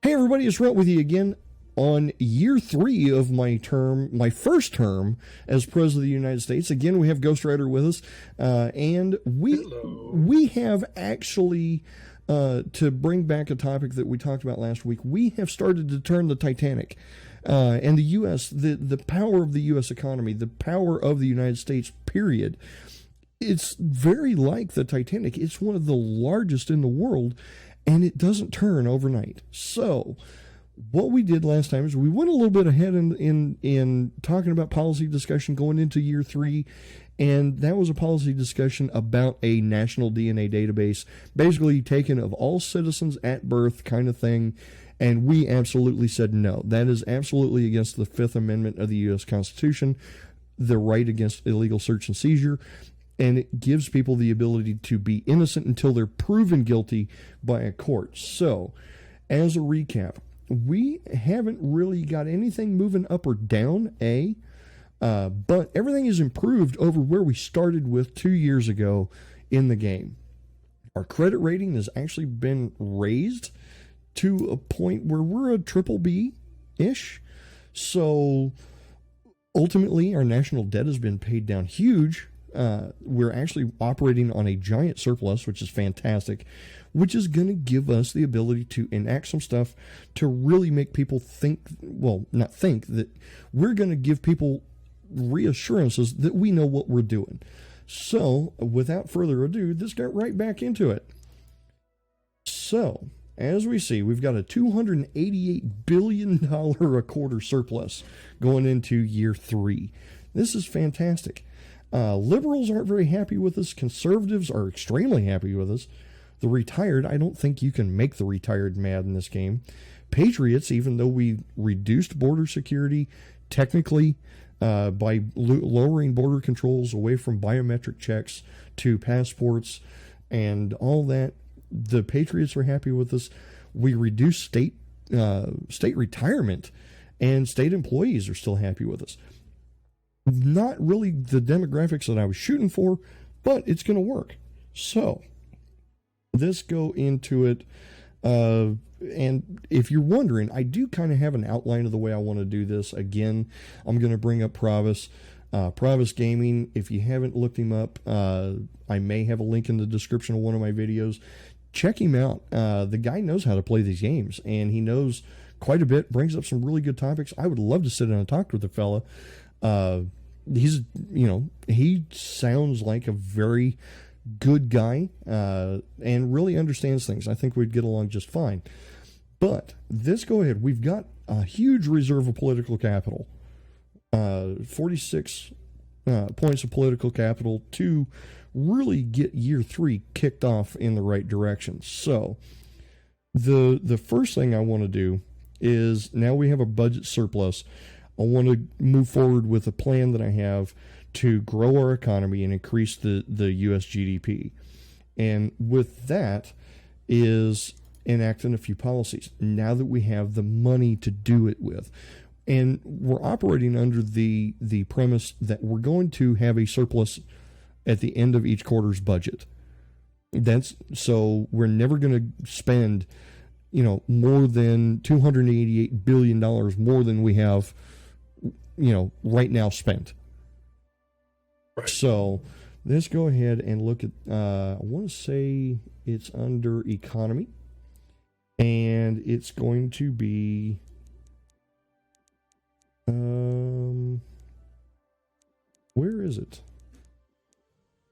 Hey everybody, it's Runt with you again on year 3 of my first term as President of the United States. Again, we have Ghostrider with us, and we have actually, to bring back a topic that we talked about last week, we have started to turn the Titanic. And the U.S., the power of the U.S. economy, the power of the United States, period. It's very like the Titanic. It's one of the largest in the world, and it doesn't turn overnight. So what we did last time is we went a little bit ahead in talking about policy discussion going into year 3, and that was a policy discussion about a national DNA database, basically taken of all citizens at birth kind of thing. And we absolutely said no. That is absolutely against the 5th Amendment of the U.S. Constitution, the right against illegal search and seizure, and it gives people the ability to be innocent until they're proven guilty by a court. So, as a recap, we haven't really got anything moving up or down, but everything is improved over where we started with 2 years ago in the game. Our credit rating has actually been raised to a point where we're a triple B-ish. So ultimately, our national debt has been paid down huge. We're actually operating on a giant surplus, which is fantastic, which is going to give us the ability to enact some stuff to really make people think, well, not think, that we're going to give people reassurances that we know what we're doing. So, without further ado, let's get right back into it. So, as we see, we've got a $288 billion a quarter surplus going into year 3. This is fantastic. Liberals aren't very happy with us. Conservatives are extremely happy with us. The retired, I don't think you can make the retired mad in this game. Patriots, even though we reduced border security, technically, by lowering border controls away from biometric checks to passports and all that, the Patriots are happy with us. We reduced state retirement, and state employees are still happy with us. Not really the demographics that I was shooting for, but it's going to work. So, let's go into it. And if you're wondering, I do kind of have an outline of the way I want to do this. Again, I'm going to bring up Pravis. Pravis Gaming, if you haven't looked him up, I may have a link in the description of one of my videos. Check him out. The guy knows how to play these games, and he knows quite a bit, brings up some really good topics. I would love to sit down and talk with the fella. He sounds like a very good guy, and really understands things. I think we'd get along just fine. But let's go ahead. We've got a huge reserve of political capital, 46 points of political capital to really get year 3 kicked off in the right direction. So the first thing I want to do is, now we have a budget surplus, I want to move forward with a plan that I have to grow our economy and increase the U.S. GDP. And with that is enacting a few policies, now that we have the money to do it with. And we're operating under the premise that we're going to have a surplus at the end of each quarter's budget. So we're never going to spend, more than $288 billion more than we have, right now spent. Right. So let's go ahead and look at, I want to say it's under economy, and it's going to be, where is it?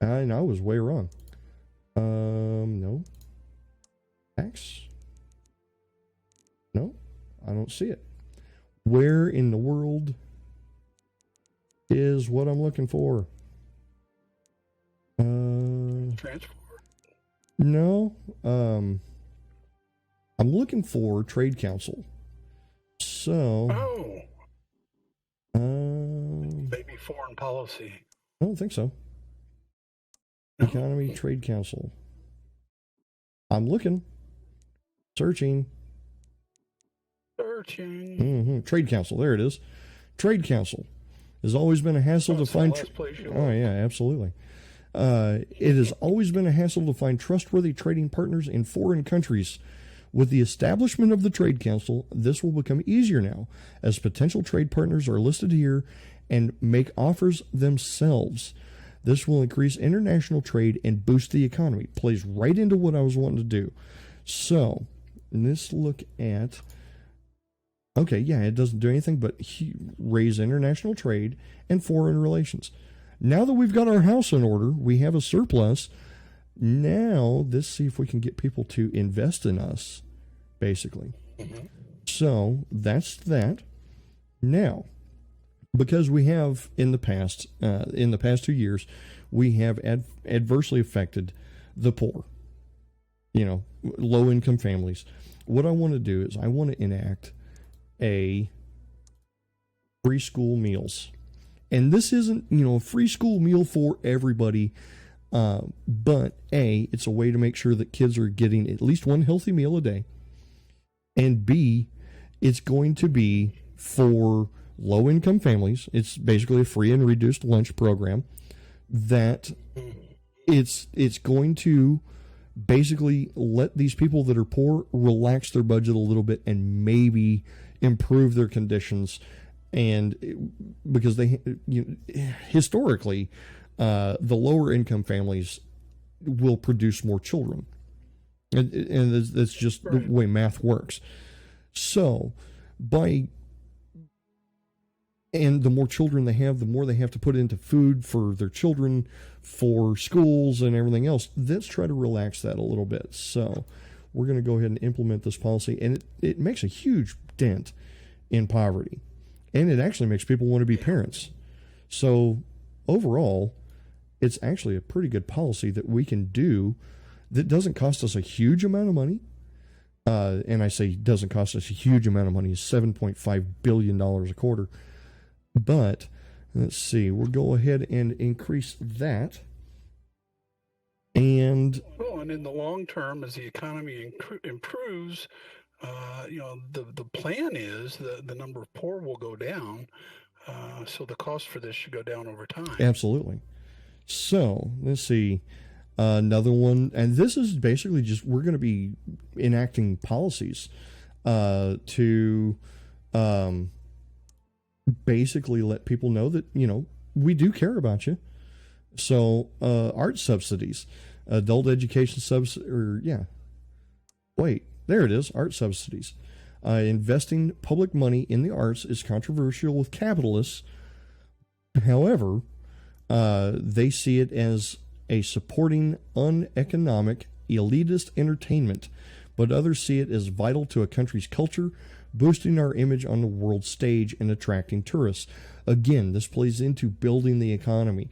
I was way wrong. No. Tax? No, I don't see it. Where in the world is what I'm looking for? Transport? No. I'm looking for Trade Council. So. Maybe foreign policy. I don't think so. Economy, Trade Council. I'm looking. Searching. Trade Council. There it is. Trade Council. Has always been a hassle to find. Oh, yeah, absolutely. It has always been a hassle to find trustworthy trading partners in foreign countries With the establishment of the Trade Council, this will become easier now, as potential trade partners are listed here and make offers themselves. This will increase international trade and boost the economy. Plays right into what I was wanting to do. So, let's look at... Okay, yeah, it doesn't do anything but raise international trade and foreign relations. Now that we've got our house in order, we have a surplus. Now, let's see if we can get people to invest in us, basically. Mm-hmm. So, that's that. Now, because we have in the past 2 years, we have adversely affected the poor, low-income families. What I want to do is I want to enact a free school meals. And this isn't, a free school meal for everybody, but A, it's a way to make sure that kids are getting at least one healthy meal a day. And B, it's going to be for low-income families. It's basically a free and reduced lunch program that it's going to basically let these people that are poor relax their budget a little bit and maybe improve their conditions. And because historically, the lower income families will produce more children. And that's just the way math works. So, and the more children they have, the more they have to put into food for their children, for schools and everything else. Let's try to relax that a little bit. So we're going to go ahead and implement this policy. And it makes a huge dent in poverty. And it actually makes people want to be parents. So overall, it's actually a pretty good policy that we can do that doesn't cost us a huge amount of money. And I say doesn't cost us a huge amount of money. It's $7.5 billion a quarter. But let's see, we'll go ahead and increase that. And in the long term, as the economy improves, the plan is the number of poor will go down. So the cost for this should go down over time. Absolutely. So let's see. Another one, and this is basically just we're going to be enacting policies to basically let people know that, we do care about you. So, art subsidies, adult education there it is, art subsidies. Investing public money in the arts is controversial with capitalists. However, they see it as a supporting uneconomic, elitist entertainment, but others see it as vital to a country's culture, boosting our image on the world stage and attracting tourists. Again, this plays into building the economy,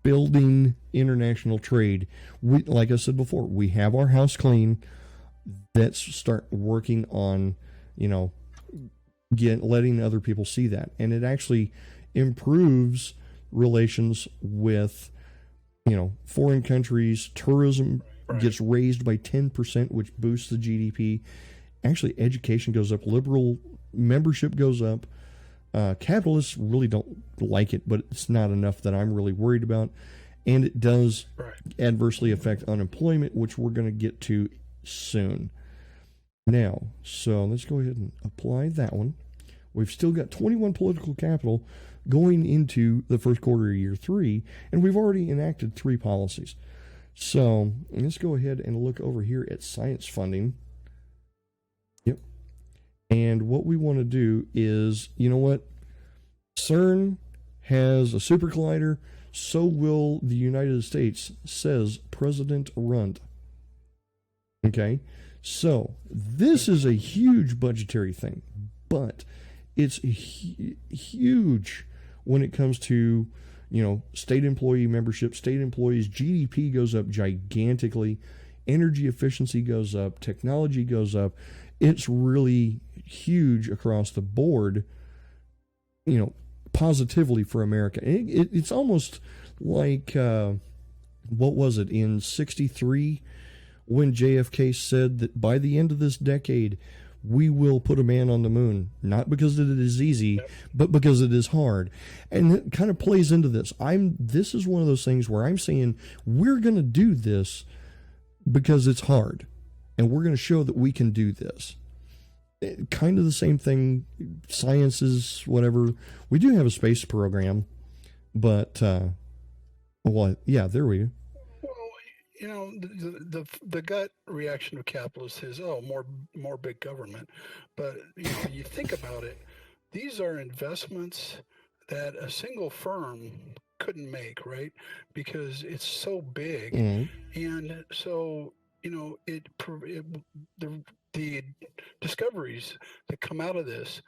building international trade. Like I said before, we have our house clean. Let's start working on, letting other people see that. And it actually improves relations with, foreign countries. Tourism gets raised by 10%, which boosts the GDP. Actually, education goes up, liberal membership goes up. Capitalists really don't like it, but it's not enough that I'm really worried about. And it does adversely affect unemployment, which we're going to get to soon. Now, so let's go ahead and apply that one. We've still got 21 political capital going into the first quarter of year 3, and we've already enacted 3 policies. So let's go ahead and look over here at science funding. Yep. And what we want to do is, CERN has a super collider, so will the United States, says President Runt. Okay? So this is a huge budgetary thing, but it's huge when it comes to, state employee membership. State employees' GDP goes up gigantically. Energy efficiency goes up. Technology goes up. It's really huge across the board, positively for America. It's almost like, what was it, in 1963 when JFK said that by the end of this decade, we will put a man on the moon, not because it is easy, but because it is hard. And it kind of plays into this. This is one of those things where I'm saying we're going to do this because it's hard. and we're going to show that we can do this. Kind of the same thing, sciences, whatever. We do have a space program, but, well, yeah, there we go. Well, the gut reaction of capitalists is, oh, more big government. But, you think about it, these are investments that a single firm couldn't make, right? Because it's so big. Mm-hmm. And so, the discoveries that come out of this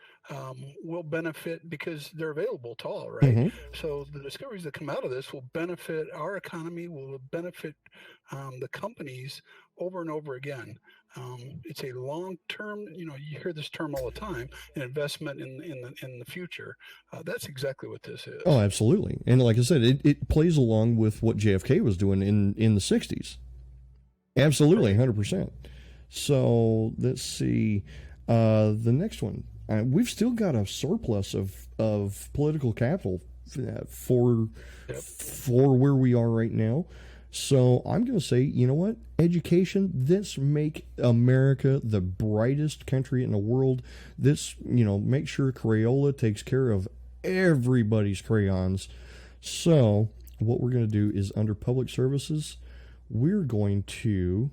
will benefit because they're available to all, right? Mm-hmm. So the discoveries that come out of this will benefit our economy, will benefit the companies over and over again. It's a long-term, you hear this term all the time, an investment in the future. That's exactly what this is. Oh, absolutely. And like I said, it plays along with what JFK was doing in the 60s. Absolutely, 100%. So let's see. The next one. We've still got a surplus of political capital for where we are right now. So I'm going to say, you know what? Education, this make America the brightest country in the world. This, make sure Crayola takes care of everybody's crayons. So what we're going to do is under public services, we're going to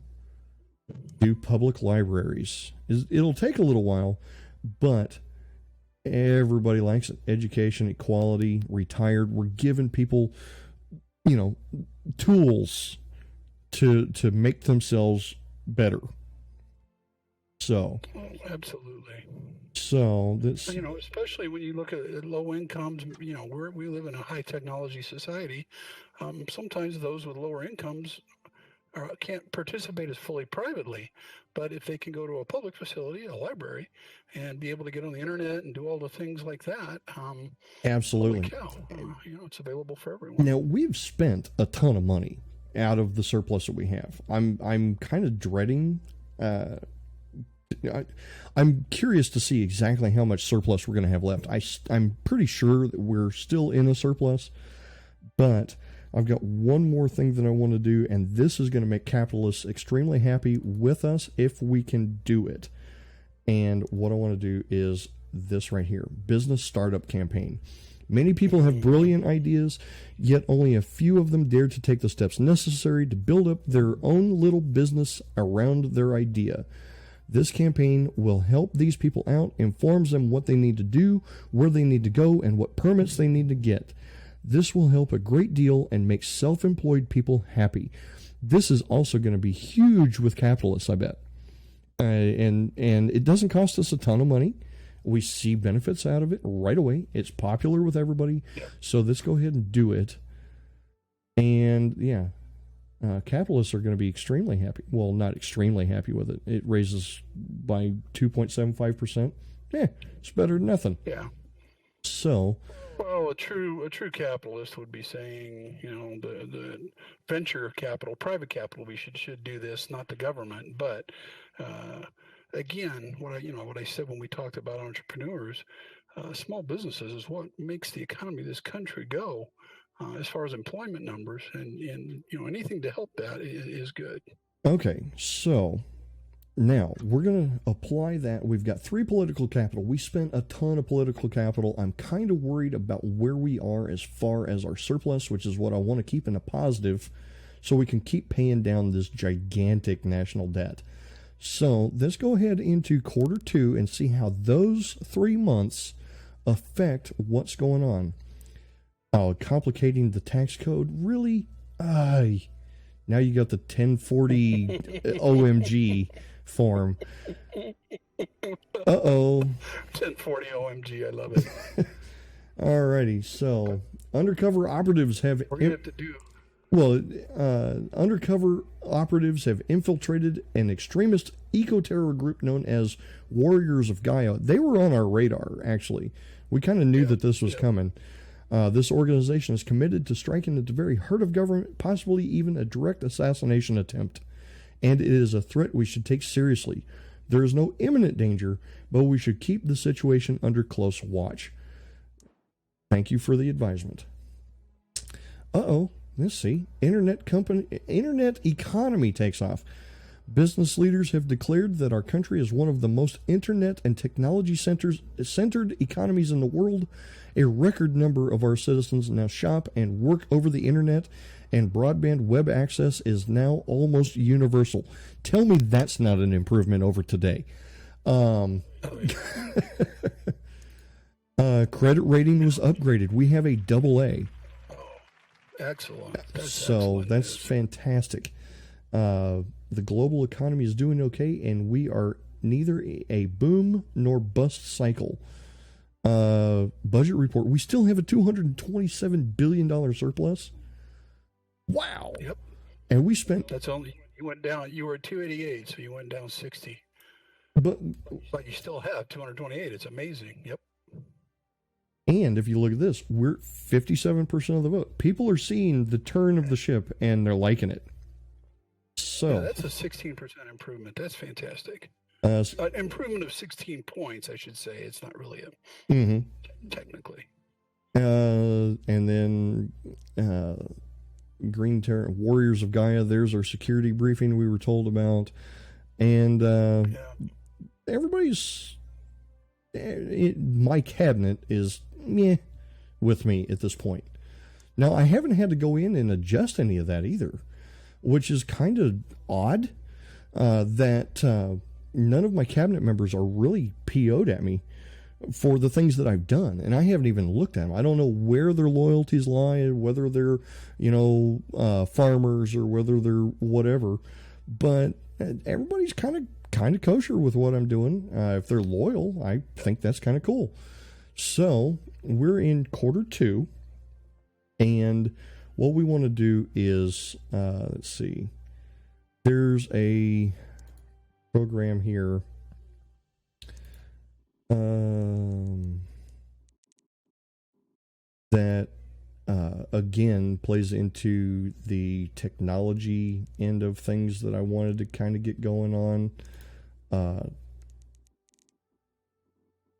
do public libraries. It'll take a little while, but everybody likes it. Education, equality, retired. We're giving people, tools to make themselves better. So, absolutely. So that's especially when you look at low incomes. We live in a high technology society. Sometimes those with lower incomes can't participate as fully privately, but if they can go to a public facility, a library, and be able to get on the internet and do all the things like that, absolutely, holy cow, it's available for everyone. Now we've spent a ton of money out of the surplus that we have. I'm kind of dreading. I'm curious to see exactly how much surplus we're going to have left. I'm pretty sure that we're still in a surplus, but I've got one more thing that I want to do, and this is going to make capitalists extremely happy with us if we can do it. And what I want to do is this right here, business startup campaign. Many people have brilliant ideas, yet only a few of them dare to take the steps necessary to build up their own little business around their idea. This campaign will help these people out, informs them what they need to do, where they need to go, and what permits they need to get. This will help a great deal and make self-employed people happy. This is also going to be huge with capitalists, I bet. And it doesn't cost us a ton of money. We see benefits out of it right away. It's popular with everybody. So let's go ahead and do it. And yeah, capitalists are going to be extremely happy. Well, not extremely happy with it. It raises by 2.75%. Yeah, it's better than nothing. Yeah. So... Well, a true capitalist would be saying, the venture capital, private capital, we should do this, not the government. But again, what I said when we talked about entrepreneurs, small businesses is what makes the economy of this country go, as far as employment numbers, and anything to help that is good. Okay, so now we're going to apply that. We've got 3 political capital. We spent a ton of political capital. I'm kind of worried about where we are as far as our surplus, which is what I want to keep in a positive so we can keep paying down this gigantic national debt. So let's go ahead into Q2 and see how those 3 months affect what's going on. Oh, complicating the tax code? Really? Now you got the 1040 OMG form. 1040 OMG, I love it. Alrighty, so undercover operatives have... We're going to have to do... Well, undercover operatives have infiltrated an extremist eco-terror group known as Warriors of Gaia. They were on our radar, actually. We kind of knew that this was coming. This organization is committed to striking at the very heart of government, possibly even a direct assassination attempt. And it is a threat we should take seriously. There is no imminent danger, but we should keep the situation under close watch. Thank you for the advisement. Let's see. Internet economy takes off. Business leaders have declared that our country is one of the most internet and technology centered economies in the world. A record number of our citizens now shop and work over the internet, and broadband web access is now almost universal. Tell me that's not an improvement over today. Credit rating was upgraded. We have a AA. Oh, excellent. That's fantastic. The global economy is doing okay, and we are neither a boom nor bust cycle. Budget report. We still have a $227 billion surplus. Wow. Yep. And we spent... That's only... You went down... You were at 288, so you went down 60. But you still have 228. It's amazing. Yep. And if you look at this, we're 57% of the vote. People are seeing the turn of the ship, and they're liking it. So that's a 16% improvement. That's fantastic. An improvement of 16 points, I should say. It's not really a technically. And then Green Terror Warriors of Gaia. There's our security briefing we were told about, and everybody's. My cabinet is meh with me at this point. Now I haven't had to go in and adjust any of that either, which is kind of odd. That none of my cabinet members are really PO'd at me for the things that I've done, and I haven't even looked at them. I don't know where their loyalties lie, whether they're farmers or whether they're whatever. But everybody's kind of kosher with what I'm doing. If they're loyal, I think that's kind of cool. So we're in quarter 2, and what we want to do is let's see. There's a program here. That again plays into the technology end of things that I wanted to kind of get going on.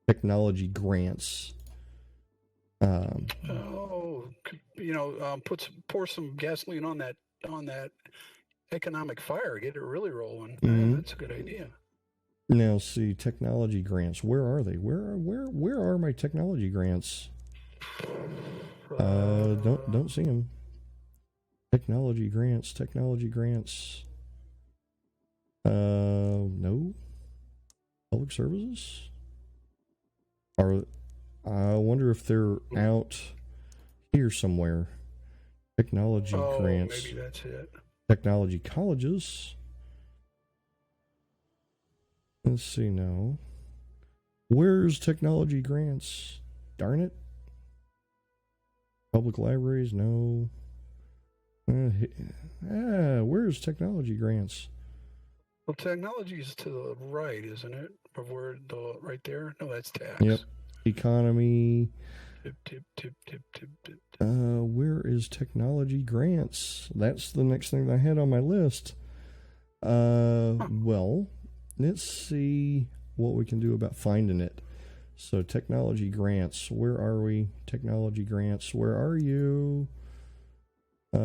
Technology grants. Pour some gasoline on that economic fire. Get it really rolling. Mm-hmm. That's a good idea. Now, see, technology grants. Where are they? Where are my technology grants? Don't see them. Technology grants. No. Public services. I wonder if they're out here somewhere. Technology grants. Maybe that's it. Technology colleges. Let's see now. Where's technology grants? Darn it. Public libraries? No. Where's technology grants? Well, technology is to the right, isn't it? Of where right there? No, that's tax. Yep. Economy. Tip. Where is technology grants? That's the next thing that I had on my list. Well, let's see what we can do about finding it. So, technology grants. Where are we? Technology grants. Where are you? I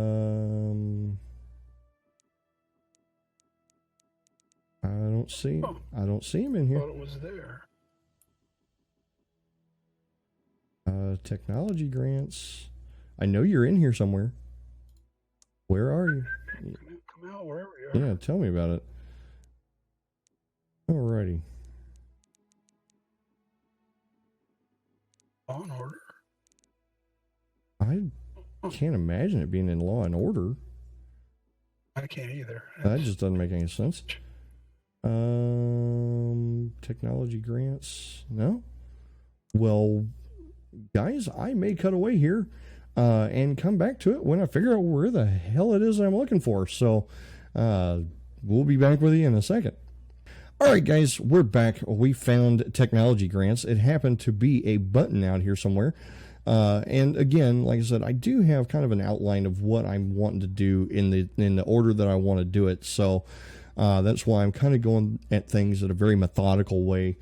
don't see. I don't see him in here. I thought it was there. Technology grants. I know you're in here somewhere. Where are you? Come out wherever you are. Yeah, tell me about it. Alrighty. Law and Order. I can't imagine it being in Law and Order. I can't either. That just doesn't make any sense. Technology grants. No? Well, guys, I may cut away here and come back to it when I figure out where the hell it is I'm looking for. So we'll be back with you in a second. All right, guys, we're back. We found technology grants. It happened to be a button out here somewhere. And again, like I said, I do have kind of an outline of what I'm wanting to do in the order that I want to do it. So that's why I'm kind of going at things in a very methodical way.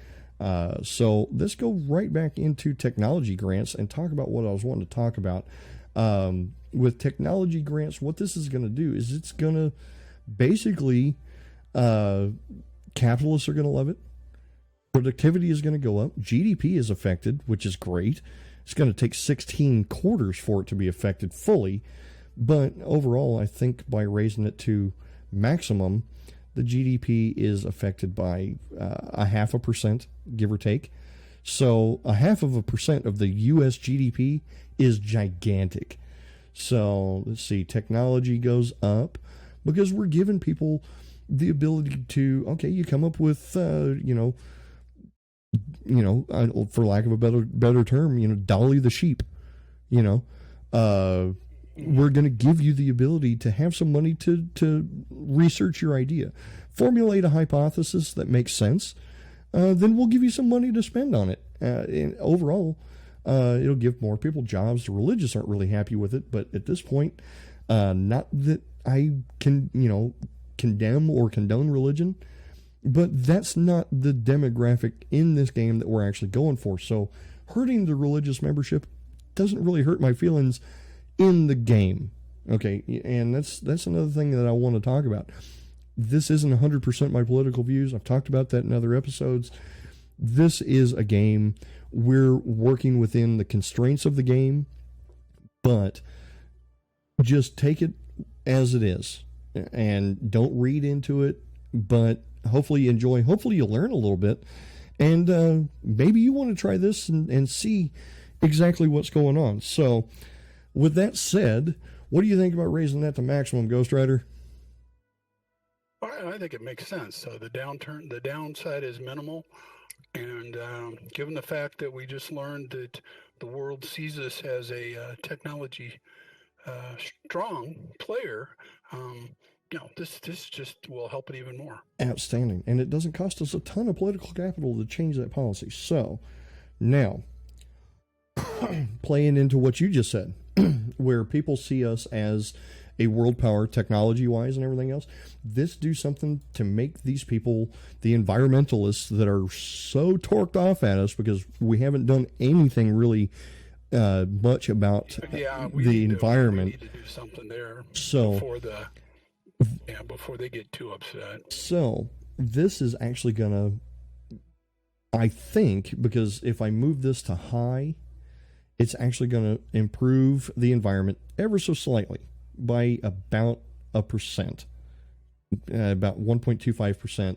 So let's go right back into technology grants and talk about what I was wanting to talk about. With technology grants, what this is going to do is it's going to basically Capitalists are going to love it. Productivity is going to go up. GDP is affected, which is great. It's going to take 16 quarters for it to be affected fully. But overall, I think by raising it to maximum, the GDP is affected by 0.5%, give or take. So 0.5% of the U.S. GDP is gigantic. So let's see, technology goes up because we're giving people the ability to, okay, you come up with, for lack of a better term, Dolly the sheep, we're going to give you the ability to have some money to research your idea, formulate a hypothesis that makes sense. Then we'll give you some money to spend on it. And overall, it'll give more people jobs. The religious aren't really happy with it, but at this point, not that I can, condemn or condone religion, but that's not the demographic in this game that we're actually going for. So hurting the religious membership doesn't really hurt my feelings in the game. Okay, and that's another thing that I want to talk about. This isn't 100% my political views. I've talked about that in other episodes. This is a game. We're working within the constraints of the game, but just take it as it is and don't read into it, but hopefully you enjoy. Hopefully you'll learn a little bit, and maybe you want to try this and see exactly what's going on. So with that said, what do you think about raising that to maximum, Ghostrider? I think it makes sense. So the downside is minimal, and given the fact that we just learned that the world sees us as a technology strong player, this just will help it even more. Outstanding, and it doesn't cost us a ton of political capital to change that policy. So now, playing into what you just said, where people see us as a world power technology-wise and everything else, this do something to make these people, the environmentalists that are so torqued off at us because we haven't done anything really much about the environment. We need to do something there before they get too upset. So this is actually going to, I think, because if I move this to high, it's actually going to improve the environment ever so slightly by about 1%, about 1.25%.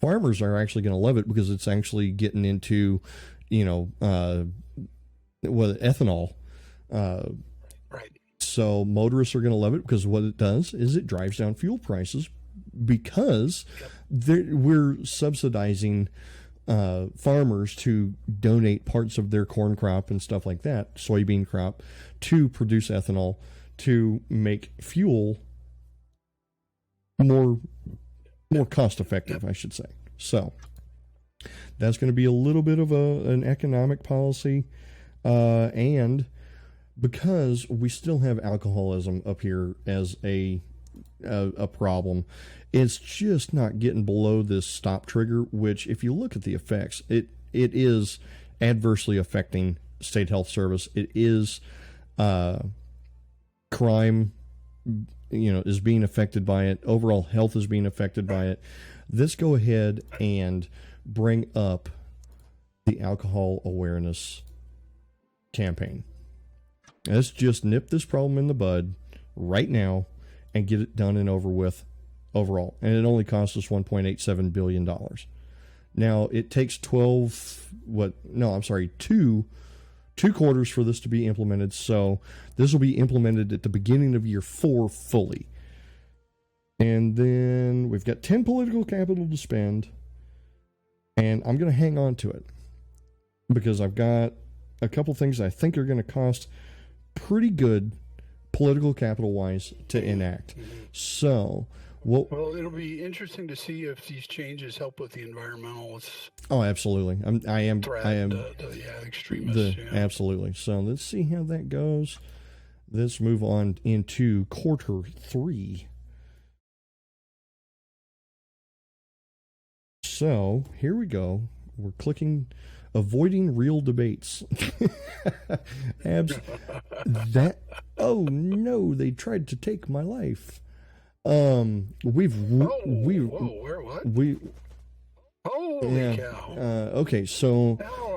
Farmers are actually going to love it because it's actually getting into, ethanol. Right. So motorists are going to love it because what it does is it drives down fuel prices because we're subsidizing farmers to donate parts of their corn crop and stuff like that, soybean crop, to produce ethanol to make fuel more cost effective, I should say. So that's going to be a little bit of an economic policy, and because we still have alcoholism up here as a problem, it's just not getting below this stop trigger, which if you look at the effects, it is adversely affecting state health service. It is crime, is being affected by it. Overall health is being affected by it. Let's go ahead and bring up the alcohol awareness campaign. Let's just nip this problem in the bud right now and get it done and over with overall. And it only costs us $1.87 billion. Now, it takes two quarters for this to be implemented. So this will be implemented at the beginning of year 4 fully. And then we've got 10 political capital to spend. And I'm going to hang on to it because I've got a couple things I think are going to cost pretty good political capital wise to enact. So well, it'll be interesting to see if these changes help with the environmentalists. Oh, absolutely. I am the extremists. Absolutely. So let's see how that goes. Let's move on into quarter 3. So here we go. We're clicking avoiding real debates. Oh no, they tried to take my life. We've whoa, where, what? we Holy yeah. cow. Okay, so No,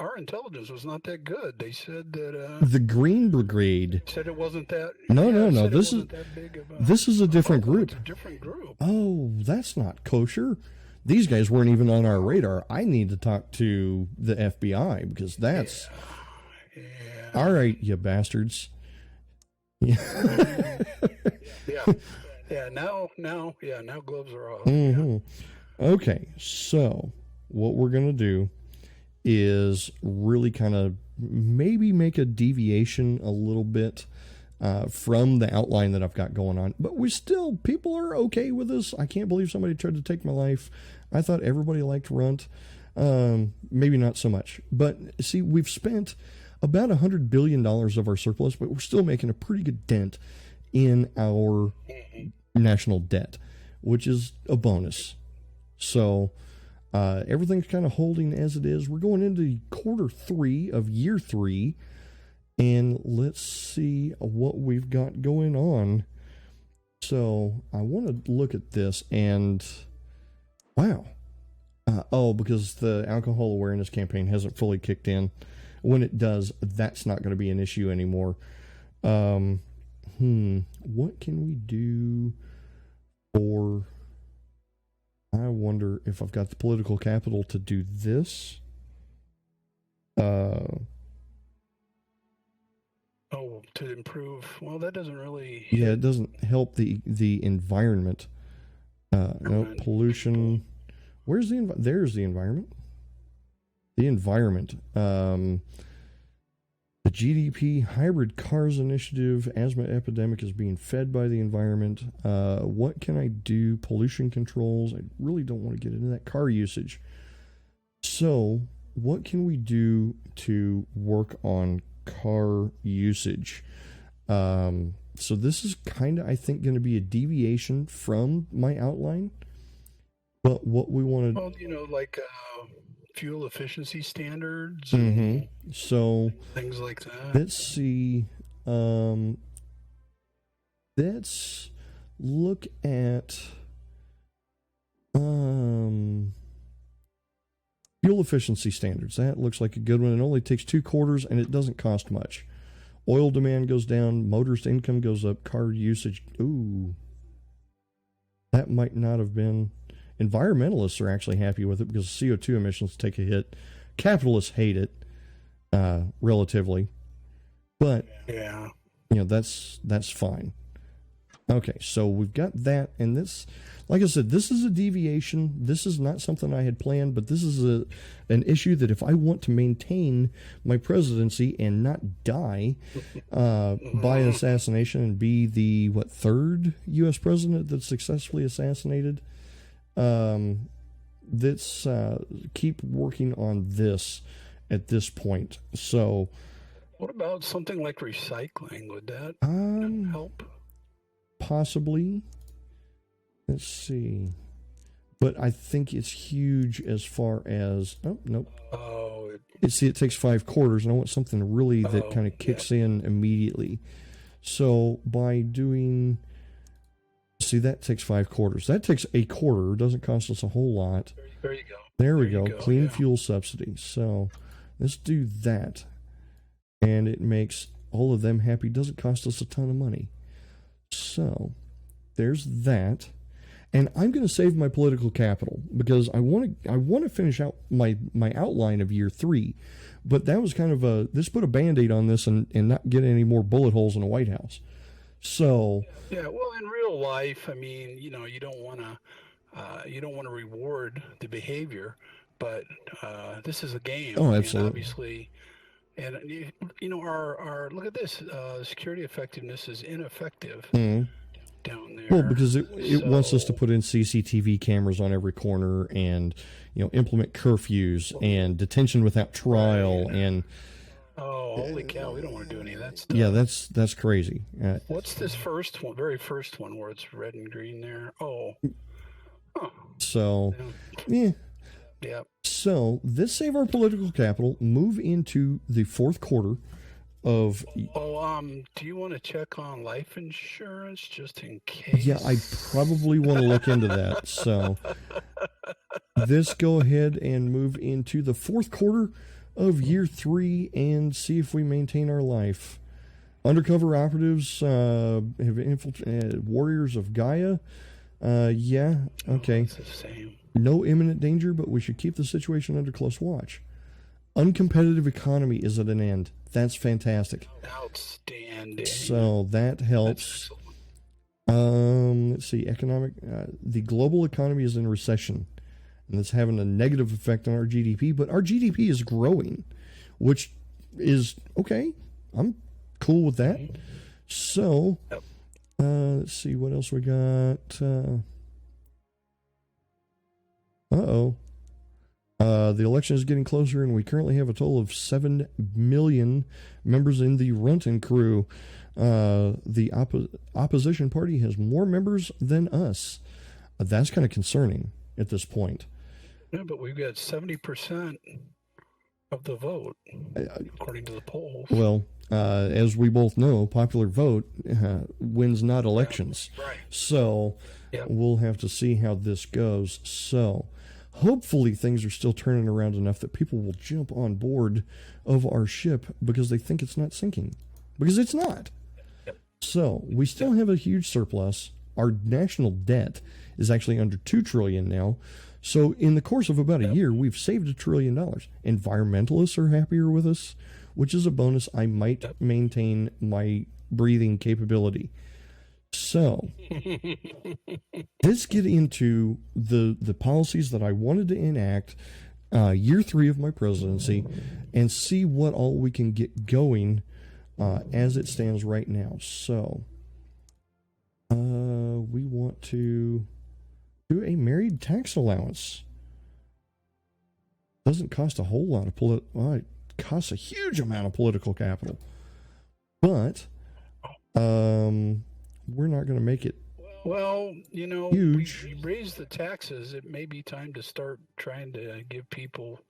our intelligence was not that good. They said that, the Green Brigade. said it wasn't that, No, yeah, no, it no. said it This is wasn't that big of a, this is a different group. it's a different group. Oh, that's not kosher. These guys weren't even on our radar. I need to talk to the FBI because that's Yeah. all right, you bastards. Yeah. Yeah. Now gloves are off. Mm-hmm. Okay, so what we're going to do is really kind of maybe make a deviation a little bit from the outline that I've got going on. But people are okay with this. I can't believe somebody tried to take my life. I thought everybody liked Runt. Maybe not so much. But see, we've spent about $100 billion of our surplus, but we're still making a pretty good dent in our national debt, which is a bonus. So everything's kind of holding as it is. We're going into quarter 3 of year 3, and let's see what we've got going on. So I want to look at this, and wow. Because the alcohol awareness campaign hasn't fully kicked in. When it does, that's not going to be an issue anymore. What can we do for... I wonder if I've got the political capital to do this. To improve. Well, that doesn't really... Yeah, it doesn't help the environment. No, pollution. Where's the... There's the environment. The environment. The GDP hybrid cars initiative, asthma epidemic is being fed by the environment. What can I do? Pollution controls. I really don't want to get into that. Car usage. So what can we do to work on car usage? So this is kind of, I think, going to be a deviation from my outline. But what we want to... Well, fuel efficiency standards. Mm-hmm. So things like that. Let's see. Let's look at fuel efficiency standards. That looks like a good one. It only takes 2 quarters and it doesn't cost much. Oil demand goes down, motorist income goes up, car usage. Ooh. That might not have been... Environmentalists are actually happy with it because CO2 emissions take a hit. Capitalists hate it, relatively. But, yeah, that's fine. Okay, so we've got that, and this, like I said, this is a deviation. This is not something I had planned, but this is an issue that if I want to maintain my presidency and not die by assassination and be the, 3rd U.S. president that's successfully assassinated, let's keep working on this at this point. So, what about something like recycling? Would that help? Possibly. Let's see. But I think it's huge as far as... Oh, nope. Oh. It takes 5 quarters, and I want something really that kind of kicks in immediately. So, by doing... See, that takes 5 quarters. That takes a quarter. It doesn't cost us a whole lot. There you go. There we go. Clean fuel subsidy. So let's do that. And it makes all of them happy. Doesn't cost us a ton of money. So there's that. And I'm going to save my political capital because I want to finish out my outline of year 3. But that was kind of let's put a Band-Aid on this and not get any more bullet holes in the White House. So yeah, well, in real life, I mean, you don't want to reward the behavior, but this is a game. Oh, absolutely. Obviously, and our look at this. Security effectiveness is ineffective down there. Well, because it wants us to put in CCTV cameras on every corner and implement curfews and detention without trial and. Oh, holy cow! We don't want to do any of that stuff. Yeah, that's crazy. What's this first one? Very first one where it's red and green there. Oh. Huh. So, yeah. Yeah. So, let's save our political capital, move into the 4th quarter of. Do you want to check on life insurance just in case? Yeah, I probably want to look into that. So let's go ahead and move into the fourth quarter of year 3 and see if we maintain our life. Undercover operatives have infiltrated warriors of Gaia. Yeah, okay. It's the same. No imminent danger, but we should keep the situation under close watch. Uncompetitive economy is at an end. That's fantastic. Outstanding. So that helps. Let's see. The global economy is in recession, and that's having a negative effect on our GDP. But our GDP is growing, which is okay. I'm cool with that. So, let's see what else we got. The election is getting closer, and we currently have a total of 7 million members in the Runt crew. The opposition party has more members than us. That's kind of concerning at this point. Yeah, but we've got 70% of the vote, according to the polls. Well, as we both know, popular vote wins not elections. Right. So we'll have to see how this goes. So hopefully things are still turning around enough that people will jump on board of our ship because they think it's not sinking. Because it's not. So we still have a huge surplus. Our national debt is actually under $2 trillion now. So in the course of about a year, we've saved $1 trillion. Environmentalists are happier with us, which is a bonus. I might maintain my breathing capability. So let's get into the policies that I wanted to enact year 3 of my presidency and see what all we can get going as it stands right now. So we want to do a married tax allowance. Doesn't cost a whole lot of it costs a huge amount of political capital. But we're not going to make it. Well, huge. We raise the taxes. It may be time to start trying to give people,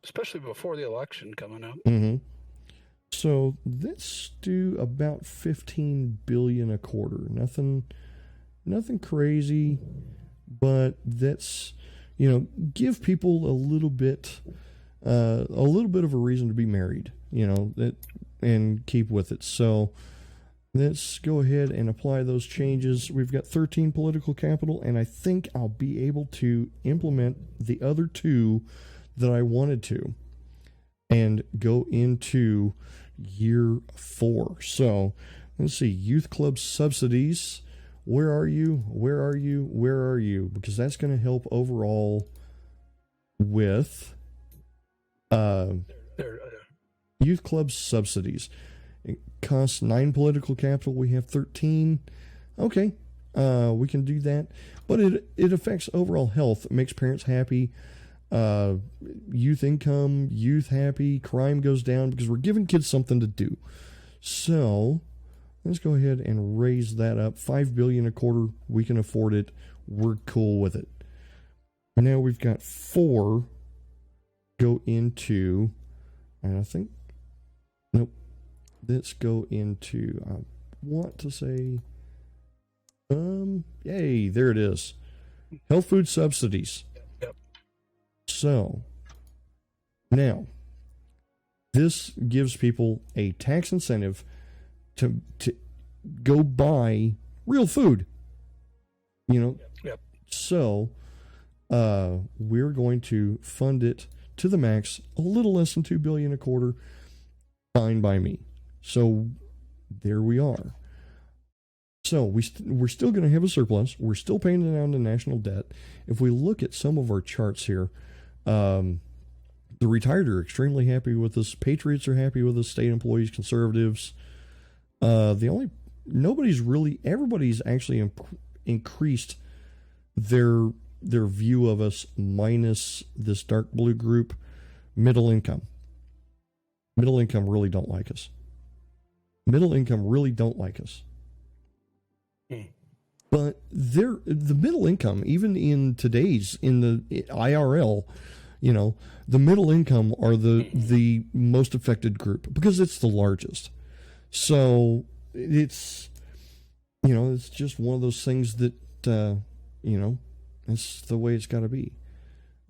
especially before the election coming up. Mm-hmm. So let's do about $15 billion a quarter. Nothing crazy, but that's give people a little bit of a reason to be married. And keep with it. So let's go ahead and apply those changes. We've got 13 political capital, and I think I'll be able to implement the other 2 that I wanted to and go into year 4. So let's see, youth club subsidies. Where are you? Where are you? Where are you? Because that's going to help overall with youth club subsidies. It costs 9 political capital. We have 13. Okay, we can do that. But it affects overall health. It makes parents happy. Youth income, youth happy. Crime goes down because we're giving kids something to do. So let's go ahead and raise that up. $5 billion a quarter. We can afford it. We're cool with it. Now we've got 4 go into, and I think, nope. Let's go into, I want to say, yay, there it is. Health food subsidies. Yep. So, now, this gives people a tax incentive to go buy real food. Yep. So, we're going to fund it to the max, a little less than $2 billion a quarter. Fine by me. So there we are. So we're still going to have a surplus. We're still paying down the national debt. If we look at some of our charts here, the retired are extremely happy with us. Patriots are happy with us. State employees, conservatives. Everybody's actually increased their view of us, minus this dark blue group. Middle income really don't like us. But the middle income, even in the IRL, The middle income are the most affected group because it's the largest. So it's, it's just one of those things that, that's the way it's got to be.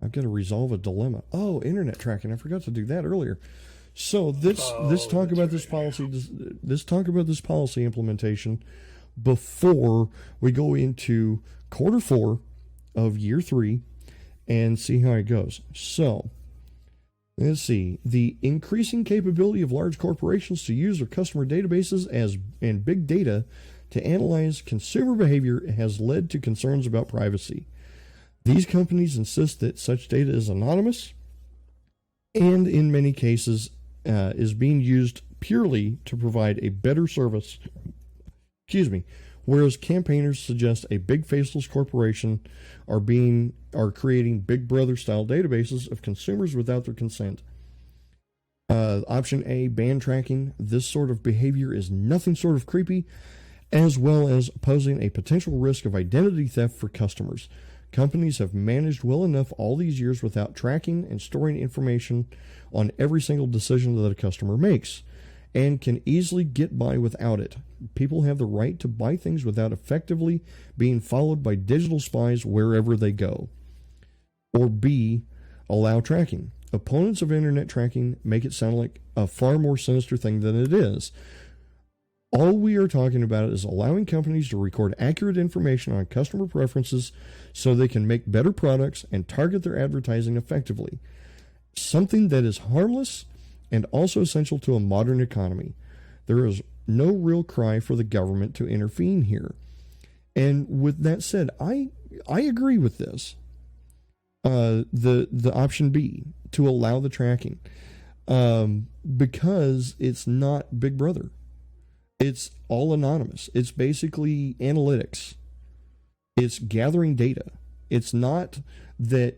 I've got to resolve a dilemma. Oh, internet tracking. I forgot to do that earlier. So let's talk about this policy. Let's talk about this policy implementation before we go into quarter 4 of year 3 and see how it goes. So let's see. The increasing capability of large corporations to use their customer databases and big data to analyze consumer behavior has led to concerns about privacy. These companies insist that such data is anonymous and in many cases is being used purely to provide a better service. Whereas campaigners suggest a big faceless corporation are creating Big Brother style databases of consumers without their consent. Option A, ban tracking. This sort of behavior is nothing short of creepy, as well as posing a potential risk of identity theft for customers. Companies have managed well enough all these years without tracking and storing information on every single decision that a customer makes, and can easily get by without it. People have the right to buy things without effectively being followed by digital spies wherever they go. Or B, allow tracking. Opponents of internet tracking make it sound like a far more sinister thing than it is. All we are talking about is allowing companies to record accurate information on customer preferences so they can make better products and target their advertising effectively. Something that is harmless and also essential to a modern economy. There is no real cry for the government to intervene here. And with that said, I agree with this. The option B, to allow the tracking, because it's not Big Brother. It's all anonymous. It's basically analytics. It's gathering data. It's not that,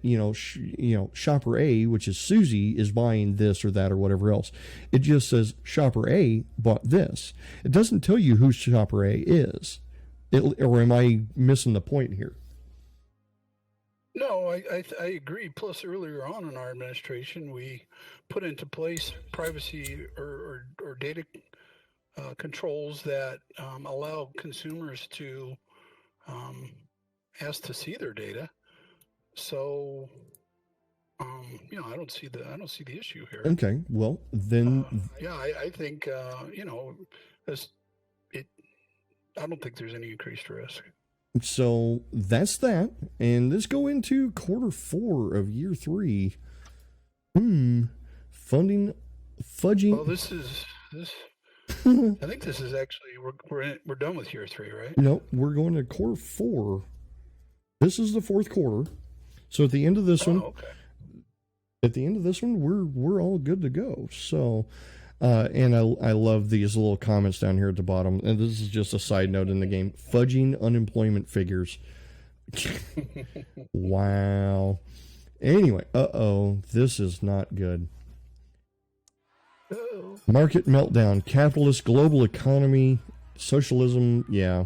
Shopper A, which is Susie, is buying this or that or whatever else. It just says Shopper A bought this. It doesn't tell you who Shopper A is. Or am I missing the point here? No, I agree. Plus, earlier on in our administration, we put into place privacy or data controls that allow consumers to ask to see their data. So, I don't see the issue here. Okay, well then, I think I don't think there's any increased risk. So that's that, and let's go into quarter 4 of year 3. Funding, fudging. Well, this. I think this is actually we're done with year 3, right? No, we're going to quarter 4. This is the 4th quarter. So at the end of this one, we're all good to go. So, and I love these little comments down here at the bottom. And this is just a side note in the game: fudging unemployment figures. Wow. Anyway, this is not good. Market meltdown, capitalist global economy, socialism, yeah.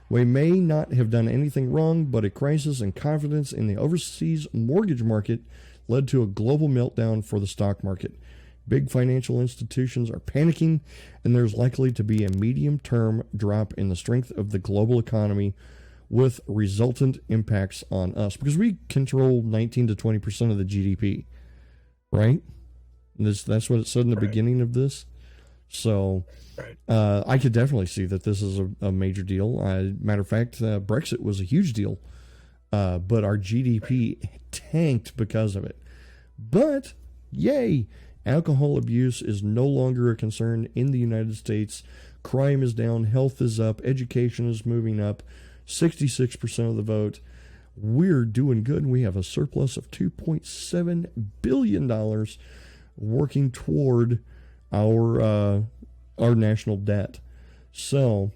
We may not have done anything wrong, but a crisis in confidence in the overseas mortgage market led to a global meltdown for the stock market. Big financial institutions are panicking, and there's likely to be a medium-term drop in the strength of the global economy with resultant impacts on us, because we control 19 to 20% of the GDP, right? That's what it said in the beginning of this. So I could definitely see that this is a major deal. Matter of fact, Brexit was a huge deal, but our GDP tanked because of it. But, yay, alcohol abuse is no longer a concern in the United States. Crime is down, health is up, education is moving up, 66% of the vote. We're doing good. We have a surplus of $2.7 billion working toward our national debt. So,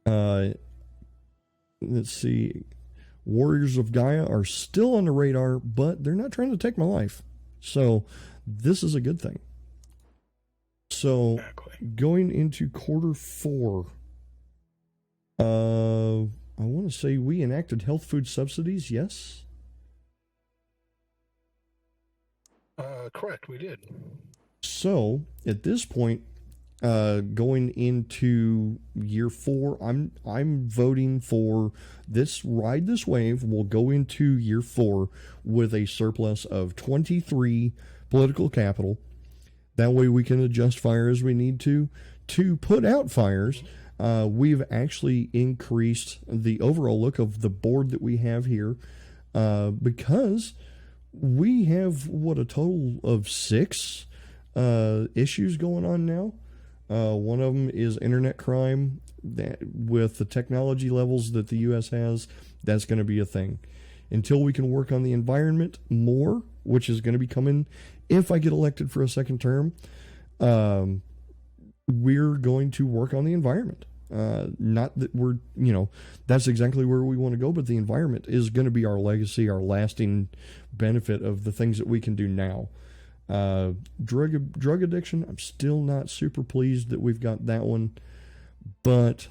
let's see. Warriors of Gaia are still on the radar, but they're not trying to take my life. So, this is a good thing. So, going into quarter 4, I want to say we enacted health food subsidies, yes? Correct, we did. So at this point, going into year 4, I'm voting for this ride this wave will go into year 4 with a surplus of 23 political capital. That way we can adjust fire as we need to put out fires. We've actually increased the overall look of the board that we have here, because we have a total of 6 issues going on now. One of them is internet crime. That with the technology levels that the U.S. has, that's going to be a thing. Until we can work on the environment more, which is going to be coming if I get elected for a second term, we're going to work on the environment. Not that we're, that's exactly where we want to go, but the environment is going to be our legacy, our lasting benefit of the things that we can do now. Drug addiction, I'm still not super pleased that we've got that one, but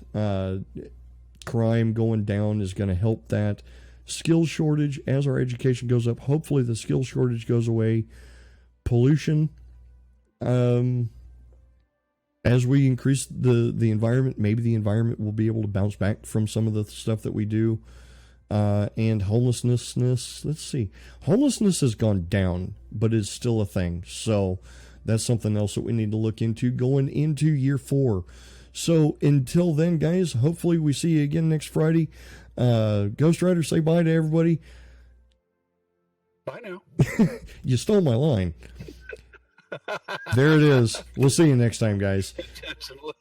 crime going down is going to help that. Skill shortage, as our education goes up, hopefully the skill shortage goes away. Pollution, as we increase the environment, maybe the environment will be able to bounce back from some of the stuff that we do. And homelessness, let's see. Homelessness has gone down, but is still a thing. So that's something else that we need to look into going into year 4. So until then, guys, hopefully we see you again next Friday. Ghostrider, say bye to everybody. Bye now. You stole my line. There it is. We'll see you next time, guys. Absolutely.